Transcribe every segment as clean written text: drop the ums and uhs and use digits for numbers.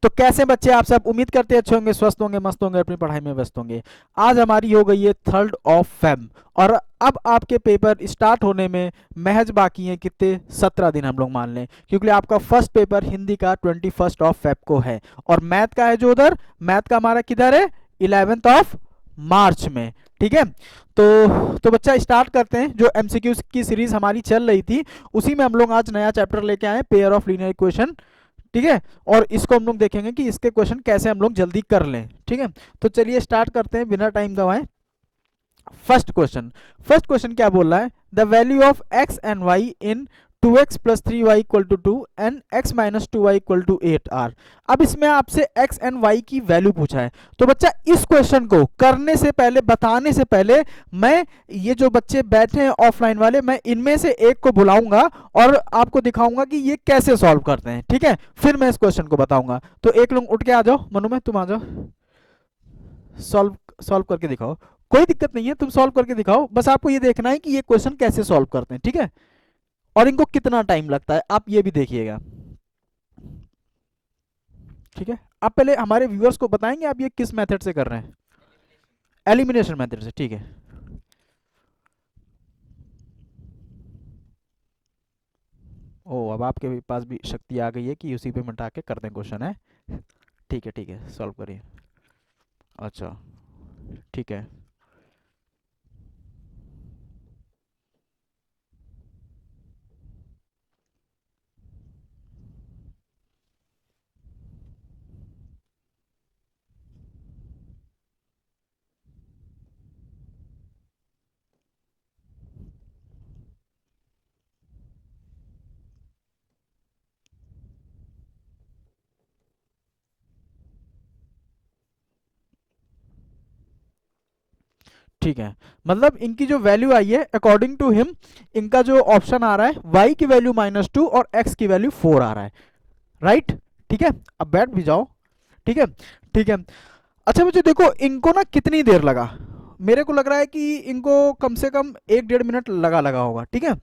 तो कैसे बच्चे आप सब, उम्मीद करते अच्छे होंगे, स्वस्थ होंगे, मस्त होंगे, अपनी पढ़ाई में व्यस्त होंगे। आज हमारी हो गई है 3rd ऑफ फेब और अब आपके पेपर स्टार्ट होने में महज बाकी हैं कितने, 17 दिन हम लोग मान लें, क्योंकि आपका फर्स्ट पेपर हिंदी का 21 ऑफ फेब को है और मैथ का है जो उधर, मैथ का हमारा किधर है 11 ऑफ मार्च में। ठीक है, तो बच्चा स्टार्ट करते हैं। जो एमसीक्यूज की सीरीज हमारी चल रही थी उसी में हम लोग आज नया चैप्टर लेके आए, पेयर ऑफ लीनियर इक्वेशन। ठीक है, और इसको हम लोग देखेंगे कि इसके क्वेश्चन कैसे हम लोग जल्दी कर लें। ठीक है, तो चलिए स्टार्ट करते हैं बिना टाइम गवाएं। फर्स्ट क्वेश्चन क्या बोल रहा है, the value of x and y in 2x plus 3y equal to 2 and x minus 2y equal to 8 are. अब इसमें आपसे x एंड y की वैल्यू पूछा है। तो बच्चा इस क्वेश्चन को करने से पहले, बताने से पहले, मैं ये जो बच्चे बैठे हैं ऑफलाइन वाले, मैं इनमें से एक को बुलाऊंगा और आपको दिखाऊंगा कि ये कैसे सॉल्व करते हैं। ठीक है, फिर मैं इस क्वेश्चन को बताऊंगा। तो एक लोग उठ के आ जाओ, मनु में तुम आ जाओ, सॉल्व करके दिखाओ। कोई दिक्कत नहीं है, तुम सॉल्व करके दिखाओ, बस आपको ये देखना है कि ये क्वेश्चन कैसे सॉल्व करते हैं। ठीक है, और इनको कितना टाइम लगता है आप ये भी देखिएगा। ठीक है, आप पहले हमारे व्यूअर्स को बताएंगे आप ये किस मेथड से कर रहे हैं, एलिमिनेशन मेथड से। ठीक है, ओ अब आपके पास भी शक्ति आ गई है कि उसी पे मिटा के कर दें क्वेश्चन है। ठीक है सॉल्व करिए। अच्छा ठीक है, ठीक है, मतलब इनकी जो वैल्यू आई है अकॉर्डिंग टू हिम, इनका जो ऑप्शन आ रहा है y की वैल्यू -2 और x की वैल्यू 4 आ रहा है, राइट। ठीक है, अब बैठ भी जाओ। ठीक है, ठीक है। अच्छा मुझे देखो, इनको ना कितनी देर लगा, मेरे को लग रहा है कि इनको कम से कम 1-1.5 मिनट लगा होगा। ठीक है,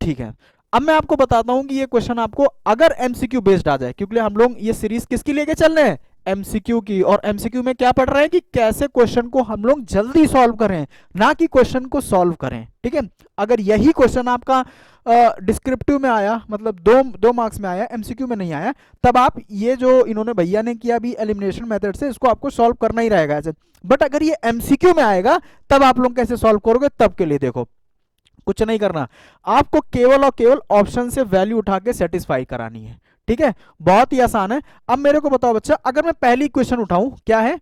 ठीक है। अब मैं आपको बताता हूं कि ये क्वेश्चन आपको अगर एमसीक्यू बेस्ड आ जाए, क्योंकि हम लोग ये सीरीज किसकी लेके चल रहे हैं, एमसीक्यू की, और एमसीक्यू में क्या पढ़ रहे हैं कि कैसे क्वेश्चन को हम लोग जल्दी सॉल्व करें, ना कि क्वेश्चन को सॉल्व करें। ठीक है, अगर यही क्वेश्चन आपका डिस्क्रिप्टिव में आया, मतलब दो मार्क्स में आया, एमसीक्यू में नहीं आया, तब आप ये जो इन्होंने भैया ने किया अभी एलिमिनेशन मेथड से, इसको आपको सॉल्व करना ही रहेगा ऐसे। बट अगर ये एमसीक्यू में आएगा तब आप लोग कैसे सॉल्व करोगे, तब के लिए देखो कुछ नहीं करना, आपको केवल और केवल ऑप्शन से वैल्यू उठा के सेटिस्फाई करानी है। ठीक है, बहुत ही आसान है। अब मेरे को बताओ बच्चा, अगर मैं पहली इक्वेशन उठाऊं, क्या है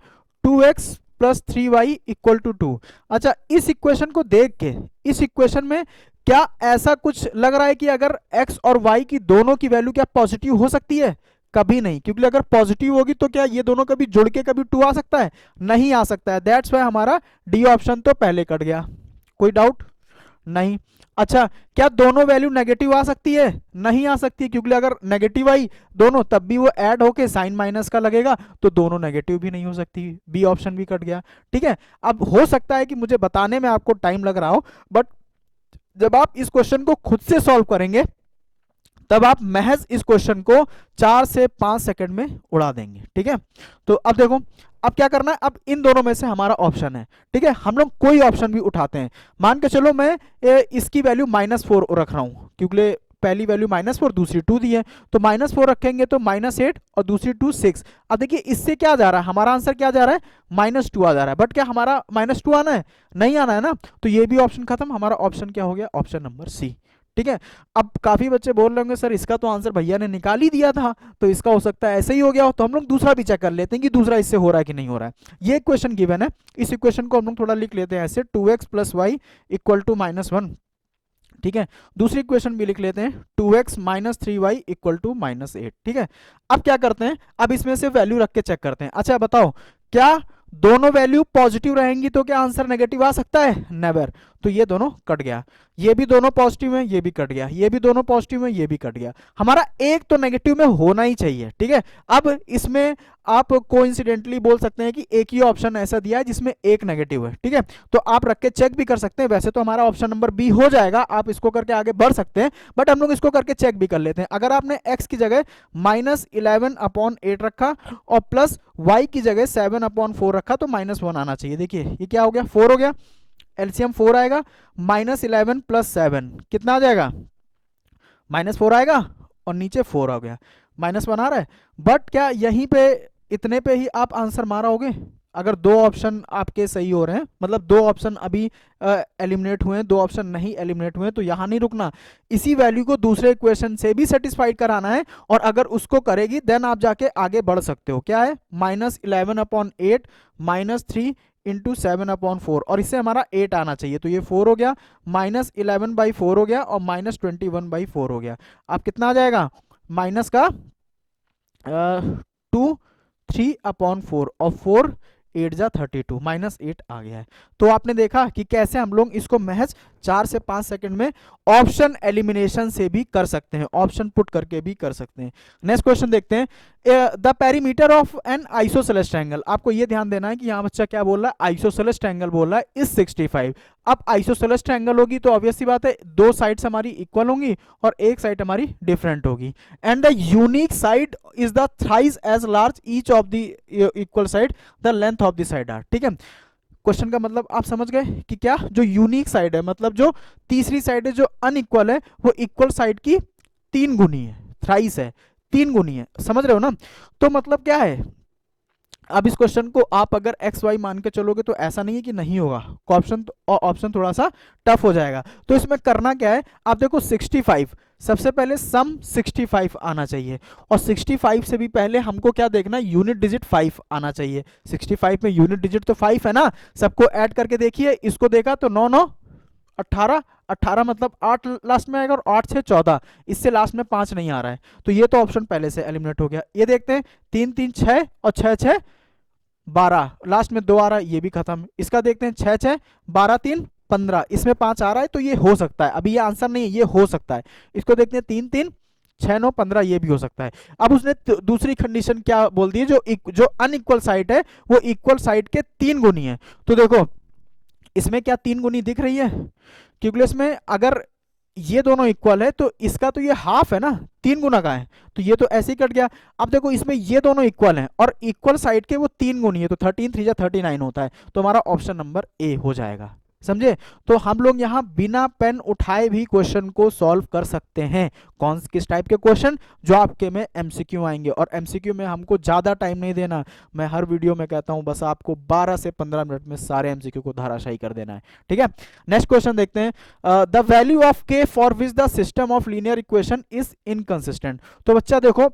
2x plus 3y equal to 2। अच्छा, इस इक्वेशन को देख के, इस इक्वेशन में क्या ऐसा कुछ लग रहा है कि अगर x और y की दोनों की वैल्यू क्या पॉजिटिव हो सकती है, कभी नहीं, क्योंकि अगर पॉजिटिव होगी तो क्या ये दोनों कभी जुड़ के कभी 2 आ सकता है, नहीं आ सकता है। दैट्स वाई हमारा डी ऑप्शन तो पहले कट गया, कोई डाउट नहीं। अच्छा, क्या दोनों वैल्यू नेगेटिव आ सकती है, नहीं आ सकती, क्योंकि अगर नेगेटिव आई दोनों तब भी वो ऐड होके साइन माइनस का लगेगा, तो दोनों नेगेटिव भी नहीं हो सकती, बी ऑप्शन भी कट गया। ठीक है, अब हो सकता है कि मुझे बताने में आपको टाइम लग रहा हो, बट जब आप इस क्वेश्चन को खुद से सॉल्व करेंगे तब आप महज इस क्वेश्चन को 4 से 5 सेकंड में उड़ा देंगे। ठीक है, तो अब देखो, अब क्या करना है, अब इन दोनों में से हमारा ऑप्शन है। ठीक है, हम लोग कोई ऑप्शन भी उठाते हैं, मान के चलो मैं इसकी वैल्यू -4 रख रहा हूं, क्योंकि पहली वैल्यू -4, दूसरी 2 दी है, तो -4 रखेंगे तो -8 और दूसरी 2 6। अब देखिए इससे क्या जा रहा है, हमारा आंसर क्या जा रहा है, -2 आ जा रहा है, बट क्या हमारा -2 आना है, नहीं आना है ना, तो ये भी ऑप्शन खत्म, हमारा ऑप्शन क्या हो गया, ऑप्शन नंबर सी। ठीक है, अब काफी बच्चे बोल रहे होंगे सर इसका तो आंसर भैया ने निकाल ही दिया था, तो इसका हो सकता है ऐसे ही हो गया हो, तो हम लोग दूसरा भी चेक कर लेते हैं कि दूसरा इससे हो रहा है कि नहीं हो रहा है। ये क्वेश्चन गिवन है, इस इक्वेशन को हम लोग थोड़ा लिख लेते हैं ऐसे, 2x plus Y equal to -1। ठीक है, दूसरी इक्वेशन भी लिख लेते हैं, 2x minus 3y equal to -8। ठीक है, अब क्या करते हैं, अब इसमें से वैल्यू रख के चेक करते हैं। अच्छा बताओ, क्या दोनों वैल्यू पॉजिटिव रहेंगी तो क्या आंसर नेगेटिव आ सकता है, नेवर। तो ये दोनों कट गया, ये भी दोनों पॉजिटिव है, ये भी कट गया, ये भी दोनों पॉजिटिव है, ये भी कट गया, हमारा एक तो नेगेटिव में होना ही चाहिए। ठीक है, अब इसमें आप कोइंसिडेंटली बोल सकते हैं कि एक ही ऑप्शन ऐसा दिया है जिसमें एक नेगेटिव है। ठीक है, तो आप रख के चेक भी कर सकते हैं, वैसे तो हमारा ऑप्शन नंबर बी हो जाएगा, आप इसको करके आगे बढ़ सकते हैं, बट हम लोग इसको करके चेक भी कर लेते हैं। अगर आपने x की जगह -11/8 रखा और प्लस y की जगह 7/4 रखा तो -1 आना चाहिए। देखिए ये क्या हो गया, 4 हो गया, एलसीएम 4 आएगा, -11 + 7 कितना आ जाएगा, -4 आएगा, और नीचे 4 आ गया, -1 आ रहा है। बट क्या यहीं पे इतने पे ही आप आंसर मारोगे? अगर दो ऑप्शन आपके सही हो रहे हैं, मतलब दो ऑप्शन अभी एलिमिनेट हुए हैं, दो ऑप्शन नहीं एलिमिनेट हुए, तो यहाँ नहीं रुकना, इसी वैल्यू को दूसरे इक्वेशन से भी सेटिस्फाइड कराना है, और अगर उसको करेगी देन आप जाके आगे बढ़ सकते हो। क्या है, -11/8 -3 इंटू 7/4, और इससे हमारा 8 आना चाहिए, तो ये 4 हो गया, -11/4 हो गया, और -21/4 हो गया। अब कितना आ जाएगा, माइनस का 2 3/4, और 4 8 जा 32, -8 आ गया है। तो आपने देखा कि कैसे हम लोग इसको महज 4 से 5 सेकंड में ऑप्शन एलिमिनेशन से भी कर सकते हैं, ऑप्शन पुट करके भी कर सकते हैं। नेक्स्ट क्वेश्चन देखते हैं, the perimeter of N isosceles triangle. आपको ये ध्यान देना है कि यहाँ बच्चा क्या बोल रहा है, आइसोसेलेस ट्रायंगल बोल रहा है, इज 65। अब आइसोसेलेस ट्रायंगल होगी तो ऑब्वियस सी बात है, दो साइड्स हमारी इक्वल होंगी और एक साइड हमारी डिफरेंट होगी, and the unique side is the thrice as large each of the equal side the length of the side are. ठीक है, क्वेश्चन का मतलब आप समझ गए कि क्या, जो यूनिक साइड है, मतलब जो तीसरी साइड है जो अनइक्वल है, वो इक्वल साइड की 3 गुनी है, थ्राइस है, 3 गुनी है, समझ रहे हो ना। तो मतलब क्या है, अब इस क्वेश्चन को आप अगर एक्स वाई मान के चलोगे तो ऐसा नहीं है कि नहीं होगा, ऑप्शन थोड़ा सा टफ हो जाएगा। तो इसमें करना क्या है, आप देखो 65, सबसे पहले सम 65 आना चाहिए, और 65 से भी पहले हमको क्या देखना, यूनिट डिजिट 5 आना चाहिए। 65 में यूनिट डिजिट तो 5 है ना, सबको ऐड करके देखिए, इसको देखा तो 9 9 18, 18 मतलब 8 लास्ट में आएगा, और 8 6 14, इससे लास्ट में 5 नहीं आ रहा है, तो ये तो ऑप्शन पहले से एलिमिनेट हो गया। ये देखते हैं 3 3 6 और 6 6 12, लास्ट में 2 आ रहा है, ये भी खत्म। इसका देखते हैं 6 6 12 3 15, इसमें 5 आ रहा है, तो ये हो सकता है, अभी ये आंसर नहीं है, ये हो सकता है। इसको देखते हैं 3 3 6 9 15, ये भी हो सकता है। अब उसने दूसरी कंडीशन क्या बोल दी है, जो अनइक्वल साइड है वो इक्वल साइड के 3 गुनी है। तो देखो इसमें क्या 3 गुनी दिख रही है, क्योंकि इसमें अगर ये दोनों इक्वल है तो इसका तो ये हाफ है ना, 3 गुना का है, तो ये तो ऐसे ही कट गया। अब देखो इसमें ये दोनों इक्वल हैं और इक्वल साइड के वो 3 गुनी है, तो 13 3 39 होता है, तो हमारा ऑप्शन नंबर ए हो जाएगा। समझे, तो हम लोग यहाँ बिना पेन उठाए भी क्वेश्चन को सॉल्व कर सकते हैं। कौन किस टाइप के क्वेश्चन, जो आपके में एमसीक्यू आएंगे, और एमसीक्यू में हमको ज़्यादा टाइम नहीं देना, मैं हर वीडियो में कहता हूँ बस आपको 12 से 15 मिनट में सारे एमसीक्यू को धाराशायी कर देना है। ठीक है, नेक्स्ट क्वेश्चन देखते हैं, the value of k for which the system of linear equation is inconsistent. तो बच्चा देखो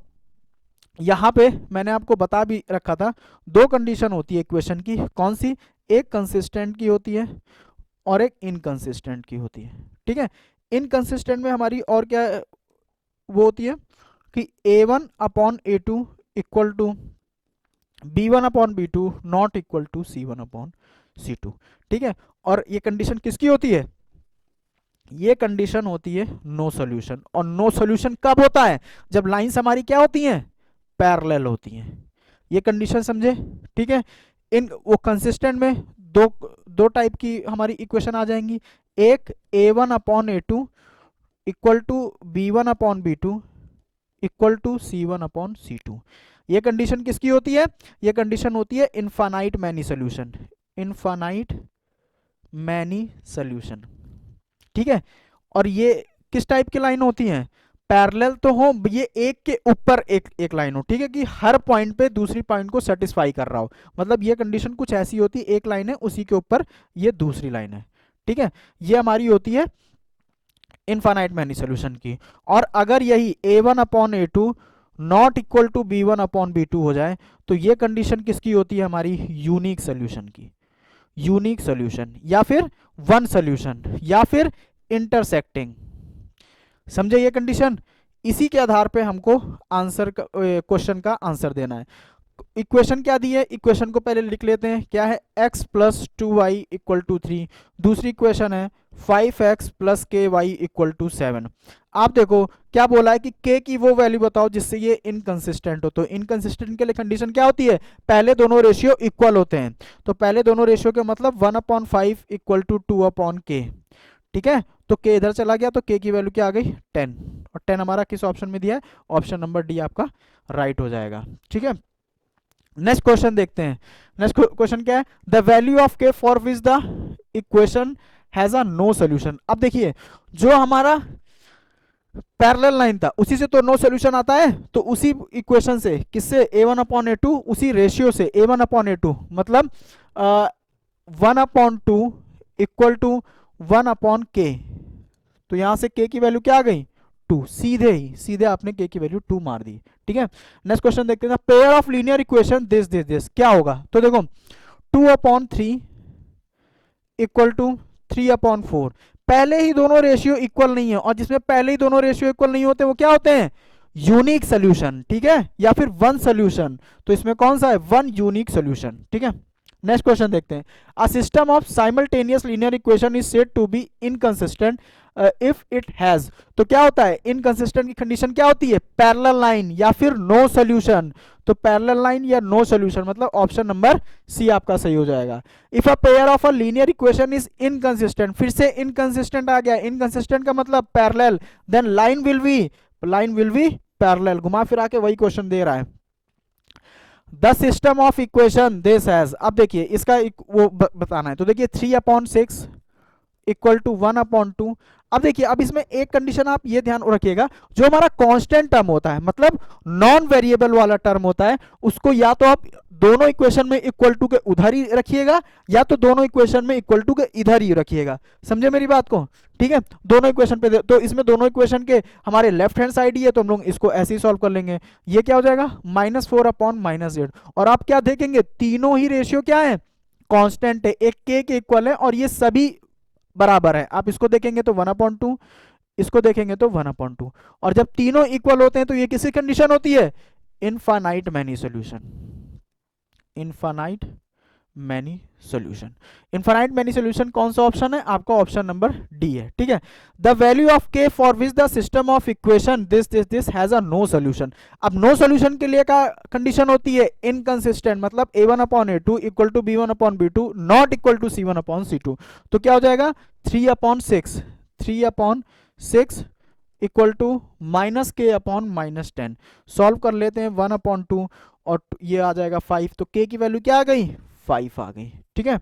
यहाँ पे मैंने आपको बता भी रखा था, दो कंडीशन होती है इक्वेशन की, कौन सी, एक कंसिस्टेंट की होती है और एक इनकंसिस्टेंट की होती है। ठीक है, इनकंसिस्टेंट में हमारी और क्या वो होती है कि a1/a2 equal to b1/b2 not equal to c1/c2। ठीक है, और ये कंडीशन किसकी होती है, ये कंडीशन होती है नो सॉल्यूशन। और नो सॉल्यूशन कब होता है, जब लाइंस हमारी क्या होती हैं, पैरेलल होती हैं। ये कंडीशन समझे। ठीक है, इन वो कंसिस्टेंट में दो टाइप की हमारी इक्वेशन आ जाएंगी, एक a1/a2 equal to b1/b2 equal to c1/c2। ये कंडीशन किसकी होती है, ये कंडीशन होती है infinite many solution, infinite many solution. ठीक है, और ये किस टाइप की लाइन होती हैं, पैरेलल तो हो, ये एक के ऊपर एक लाइन हो। ठीक है, कि हर पॉइंट पे दूसरी पॉइंट को सेटिस्फाई कर रहा हो, मतलब ये कंडीशन कुछ ऐसी होती है, एक लाइन है उसी के ऊपर ये दूसरी लाइन है। ठीक है, ये हमारी होती है इनफाइनाइट मैनी सॉल्यूशन की। और अगर यही a1/a2 not equal to b1/b2 हो जाए, तो ये कंडीशन किसकी होती है, हमारी यूनिक सॉल्यूशन की, यूनिक सॉल्यूशन, या फिर वन सॉल्यूशन, या फिर इंटरसेक्टिंग। समझे ये कंडीशन, इसी के आधार पे हमको आंसर क्वेश्चन का आंसर देना है। इक्वेशन क्या दी है, इक्वेशन को पहले लिख लेते हैं, क्या है x plus 2y equal to 3। दूसरी इक्वेशन है 5x प्लस के वाई इक्वल टू 7। आप देखो क्या बोला है कि k की वो वैल्यू बताओ जिससे ये इनकंसिस्टेंट हो। तो इनकंसिस्टेंट के लिए कंडीशन क्या होती है, पहले दोनों रेशियो इक्वल होते हैं। तो पहले दोनों रेशियो के मतलब 1/5 इक्वल टू 2/k। ठीक है, तो k इधर चला गया तो k की वैल्यू क्या आ गई 10, और 10 हमारा किस ऑप्शन में दिया है, ऑप्शन नंबर डी आपका राइट हो जाएगा। ठीक है, नेक्स्ट क्वेश्चन देखते हैं। नेक्स्ट क्वेश्चन क्या है, the value of k for which the equation has a no solution. अब देखिए जो हमारा पैरेलल लाइन था उसी से तो नो सोल्यूशन आता है, तो उसी इक्वेशन से किससे a1/a2, उसी रेशियो से a1/a2 मतलब 1/2 इक्वल टू 1/k। तो यहां से k की वैल्यू क्या आ गई 2, सीधे आपने k की वैल्यू 2 मार दी। ठीक है, नेक्स्ट क्वेश्चन देखते हैं, pair of linear equation this क्या होगा। तो देखो 2/3 इक्वल टू 3/4। पहले ही दोनों रेशियो इक्वल नहीं है, और जिसमें पहले ही दोनों रेशियो इक्वल नहीं होते वो क्या होते हैं, यूनिक सोल्यूशन। ठीक है, या फिर वन सोल्यूशन। तो इसमें कौन सा है, वन यूनिक सोल्यूशन। ठीक है, नेक्स्ट क्वेश्चन देखते हैं, a system of simultaneous linear equation is said to be inconsistent if it has. तो क्या होता है, इनकंसिस्टेंट की कंडीशन क्या होती है, पैरेलल लाइन या फिर नो सोल्यूशन। तो पैरेलल लाइन या नो सोल्यूशन मतलब ऑप्शन नंबर सी आपका सही हो जाएगा। If a pair of a linear equation is inconsistent, फिर से इनकंसिस्टेंट आ गया, इनकंसिस्टेंट का मतलब parallel, then line will be parallel. घुमा फिरा के वही क्वेश्चन दे रहा है। The system of equation this has, अब देखिए इसका वो बताना है। तो देखिए 3/6 इक्वल टू 1/2। अब देखिए अब इसमें एक कंडीशन आप ये ध्यान रखिएगा, जो हमारा कांस्टेंट टर्म होता है मतलब नॉन वेरिएबल वाला टर्म होता है, उसको या तो आप दोनों इक्वेशन में इक्वल टू के उधर ही रखिएगा, या तो दोनों इक्वेशन में इक्वल टू के इधर ही रखिएगा। समझे मेरी बात को। ठीक है, दोनों इक्वेशन पे, तो इसमें दोनों इक्वेशन के हमारे लेफ्ट हैंड साइड ही है, तो हम लोग इसको ऐसे ही सॉल्व कर लेंगे। ये क्या हो जाएगा -4/-z। और आप क्या देखेंगे, तीनों ही रेशियो क्या है, कांस्टेंट है, एक के इक्वल है, और ये सभी बराबर है। आप इसको देखेंगे तो 1/2, इसको देखेंगे तो 1/2। और जब तीनों इक्वल होते हैं तो ये किसी कंडीशन होती है, infinite many solution. Infinite many solution, infinite many solution कौन सा ऑप्शन है आपका, ऑप्शन नंबर डी है। ठीक है, the value of k for which the system of equation this has a no solution. अब नो सॉल्यूशन के लिए का कंडीशन होती है इनकंसिस्टेंट, मतलब a1/a2 equal to b1/b2 not equal to c1/c2। तो क्या हो जाएगा 3/6 इक्वल टू -k/-10। सॉल्व कर लेते हैं 1/2 और ये आ जाएगा 5, तो k की वैल्यू क्या आ गई 5 आ गई। ठीक है,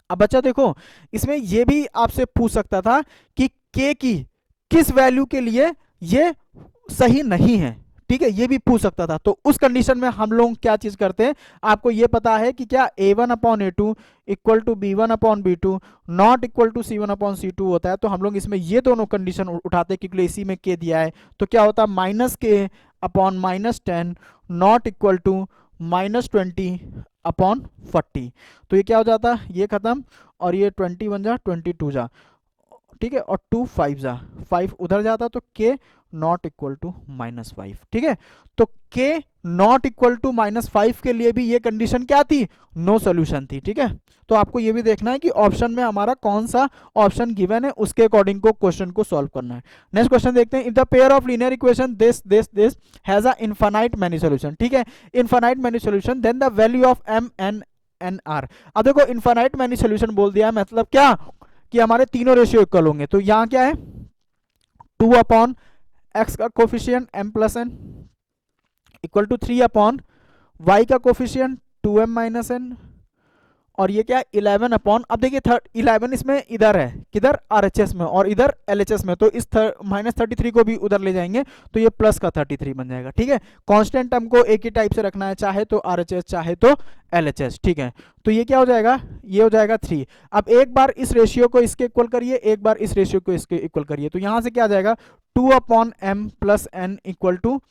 अब बच्चा देखो इसमें ये भी आपसे पूछ सकता था कि k की किस वैल्यू के लिए ये सही नहीं है। ठीक है, ये भी पूछ सकता था। तो उस कंडीशन में हम लोग क्या चीज करते हैं, आपको ये पता है कि क्या a1/a2 equal to b1/b2 not equal to c1/c2 होता है। तो हम लोग इसमें ये दोनों कंडीशन उठाते हैं, क्योंकि इसी में k दिया है। तो क्या होता है -k/-10 नॉट इक्वल टू -20/40। तो ये क्या हो जाता है, ये खत्म, और ये 20 बन जा 22 जा। ठीक है, और 2 5 जा, 5 उधर जाता, तो k नॉट इक्वल टू -5। ठीक है, तो k नॉट इक्वल टू -5 के लिए भी ये कंडीशन क्या थी, नो सोल्यूशन थी। ठीक है, तो आपको ये भी देखना है कि ऑप्शन में हमारा कौन सा ऑप्शन गिवन है, उसके अकॉर्डिंग को क्वेश्चन को सॉल्व करना है। नेक्स्ट क्वेश्चन देखते हैं, if the pair of linear equation this has a infinite many solution. ठीक है, infinite many solution, then the value of m/n/r। अब देखो इनफाइनाइट मैनी सॉल्यूशन बोल दिया, मतलब क्या कि हमारे तीनों रेशियो इक्वल होंगे। तो यहां क्या है 2/x का coefficient m+n equal to 3/y का कोफिशिएंट 2m-n, और ये क्या 11 अब देखिए 11 इसमें इधर है, किधर RHS में, और इधर LHS में। तो इस -33 को भी उधर ले जाएंगे, तो ये प्लस का 33 बन जाएगा। ठीक है, कांस्टेंट टर्म को एक ही टाइप से रखना है, चाहे तो RHS चाहे तो LHS। ठीक है, तो ये क्या हो जाएगा, ये हो जाएगा 3। अब एक बार इस रेशियो को इसके इक्वल करिए, एक बार इस रेशियो को इसके इक्वल करिए, तो यहां से क्या आ जाएगा 2/m+n इक्वल टू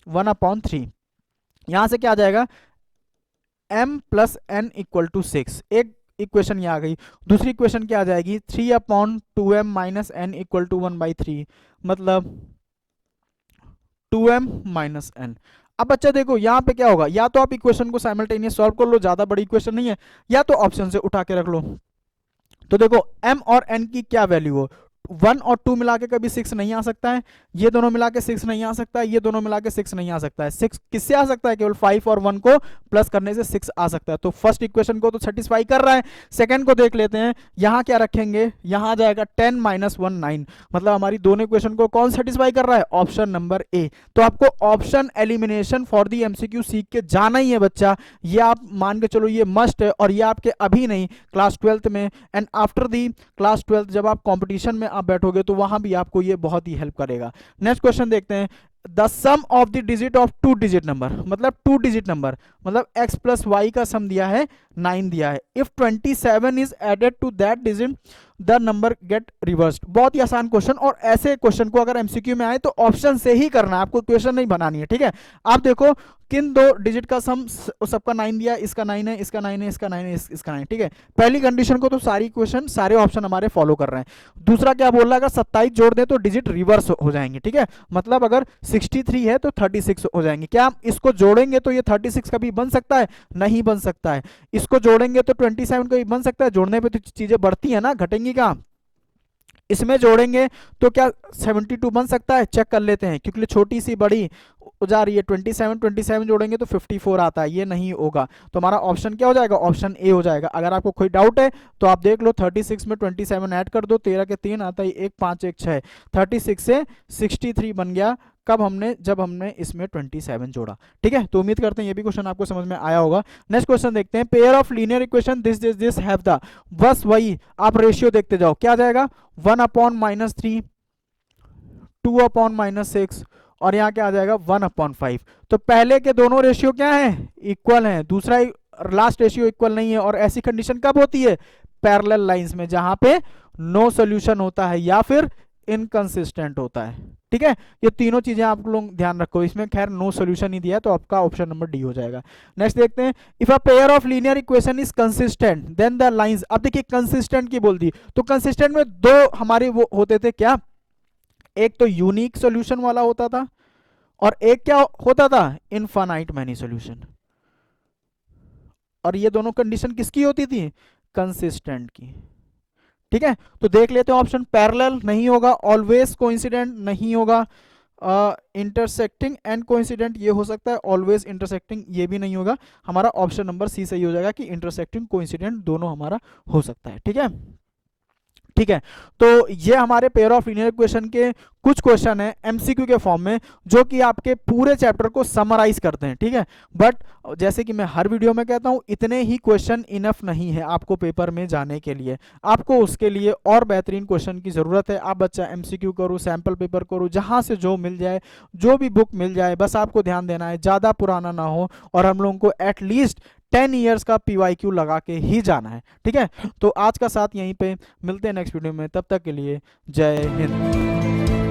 1/3। यहां से क्या आ जाएगा m+n इक्वल टू 6। एक इक्वेशन ये आ गई। दूसरी इक्वेशन क्या आ जाएगी 3/2m-n इक्वल टू 1/3, मतलब 2m-n। अब बच्चा देखो यहाँ पे क्या होगा, या तो आप इक्वेशन को साइमल्टेनियस सॉल्व कर लो, ज्यादा बड़ी इक्वेशन नहीं है, या तो ऑप्शन से उठा के रख लो। तो देखो m और n की क्या वैल्यू हो, 1 और 2 मिला के कभी 6 नहीं आ सकता है, ये दोनों मिला के 6 नहीं आ सकता है, ये दोनों मिला के 6 नहीं आ सकता है। 6 किससे आ सकता है, केवल 5 और 1 को प्लस करने से 6 आ सकता है। तो फर्स्ट इक्वेशन को तो सेटिस्फाई कर रहा है। सेकंड को देख लेते हैं, यहां क्या रखेंगे, यहां आ जाएगा 10 माइनस 1 9, मतलब हमारी दोनों इक्वेशन को कौन सेटिस्फाई कर रहा है, ऑप्शन नंबर ए। तो आपको option elimination for the MCQ सीख के जाना ही है बच्चा, ये आप मान के चलो, ये मस्ट है, और ये आपके अभी नहीं, क्लास 12th में and after the class 12th जब आप कंपटीशन में आप बैठोगे तो वहां भी आपको ये बहुत ही हेल्प करेगा। नेक्स्ट क्वेश्चन देखते हैं, the sum of the digit of 2 digit number, मतलब 2 डिजिट नंबर, मतलब x प्लस वाई का सम दिया है 9 दिया है। If 27 is added to that digit the number get reversed. बहुत ही आसान क्वेश्चन, और ऐसे क्वेश्चन को अगर एमसीक्यू में आए तो ऑप्शन से ही करना है, आपको क्वेश्चन नहीं बनानी है, ठीक है। आप देखो किन दो डिजिट का सम, सबका 9 दिया, इसका 9 है, इसका 9 है, इसका 9 है, इसका 9, ठीक है। पहली कंडीशन को तो सारी क्वेश्चन, सारे ऑप्शन हमारे फॉलो कर रहे हैं। दूसरा क्या बोल रहा है, अगर 27 जोड़ दे तो डिजिट रिवर्स हो जाएंगे, ठीक है। मतलब अगर 63 है तो 36 हो जाएंगे। क्या हम इसको जोड़ेंगे तो ये 36 कभी बन सकता है, नहीं बन सकता है। इसको जोड़ेंगे तो 27 कभी बन सकता है, जोड़ने पे तो चीजें बढ़ती है ना, घटेंगी कहाँ। इसमें जोड़ेंगे तो क्या 72 बन सकता है, चेक कर लेते हैं, क्योंकि छोटी सी बड़ी जा रही है। 27 जोड़ेंगे तो 54 आता है, ये नहीं होगा। तो हमारा ऑप्शन क्या हो जाएगा, ऑप्शन ए हो जाएगा। अगर आपको कोई डाउट है तो आप देख लो, 36 में 27 ऐड कर दो, 13 के 3 आता है, 1 5 1 6, 36 से 63 बन गया। कब हमने, जब हमने इसमें 27 जोड़ा, ठीक है। तो उम्मीद करते हैं ये भी क्वेश्चन आपको समझ में आया होगा। नेक्स्ट क्वेश्चन देखते हैं, pair of linear equation this this this have the, बस वही आप रेशियो देखते जाओ, क्या जाएगा 1/-3, 2/-6, और यहाँ क्या आ जाएगा 1/5। तो पहले के दोनों रेशियो क्या है, इक्वल हैं, दूसरा लास्ट रेशियो इक्वल नहीं है। और ऐसी कंडीशन कब होती है, पैरेलल लाइंस में, जहां पे नो सॉल्यूशन होता है या फिर इनकंसिस्टेंट होता है, ठीक है। ये तीनों चीजें आप लोग ध्यान रखो। इसमें खैर नो सॉल्यूशन ही दिया है, तो आपका ऑप्शन नंबर डी हो जाएगा। नेक्स्ट देखते हैं, if a pair of linear equation is consistent then the lines. अब देखिए कंसिस्टेंट की बोल दी, तो कंसिस्टेंट में दो हमारे वो होते थे क्या, एक तो यूनिक सॉल्यूशन वाला होता था, और एक क्या होता था, इनफाइनाइट मैनी सॉल्यूशन। और ये दोनों कंडीशन किसकी होती थी, कंसिस्टेंट की, ठीक है। तो देख लेते हैं ऑप्शन, पैरेलल नहीं होगा, ऑलवेज कोइंसिडेंट नहीं होगा, इंटरसेक्टिंग एंड कोइंसिडेंट ये हो सकता है, ऑलवेज इंटरसेक्टिंग ये भी नहीं होगा। हमारा ऑप्शन नंबर सी सही हो जाएगा कि इंटरसेक्टिंग कोइंसिडेंट दोनों हमारा हो सकता है, ठीक है। ठीक है, तो ये हमारे पेयर ऑफ लीनियर इक्वेशन के कुछ क्वेश्चन है एमसीक्यू के फॉर्म में, जो कि आपके पूरे चैप्टर को समराइज करते हैं, ठीक है। बट जैसे कि मैं हर वीडियो में कहता हूं, इतने ही क्वेश्चन इनफ नहीं है आपको पेपर में जाने के लिए, आपको उसके लिए और बेहतरीन क्वेश्चन की जरूरत है। आप बच्चा एमसीक्यू करो, सैंपल पेपर करो, जहां से जो मिल जाए, जो भी बुक मिल जाए, बस आपको ध्यान देना है, ज्यादा पुराना ना हो, और हम लोगों को एटलीस्ट 10 ईयर्स का पीवाईक्यू लगा के ही जाना है, ठीक है। तो आज का साथ यहीं पे, मिलते हैं नेक्स्ट वीडियो में, तब तक के लिए जय हिंद।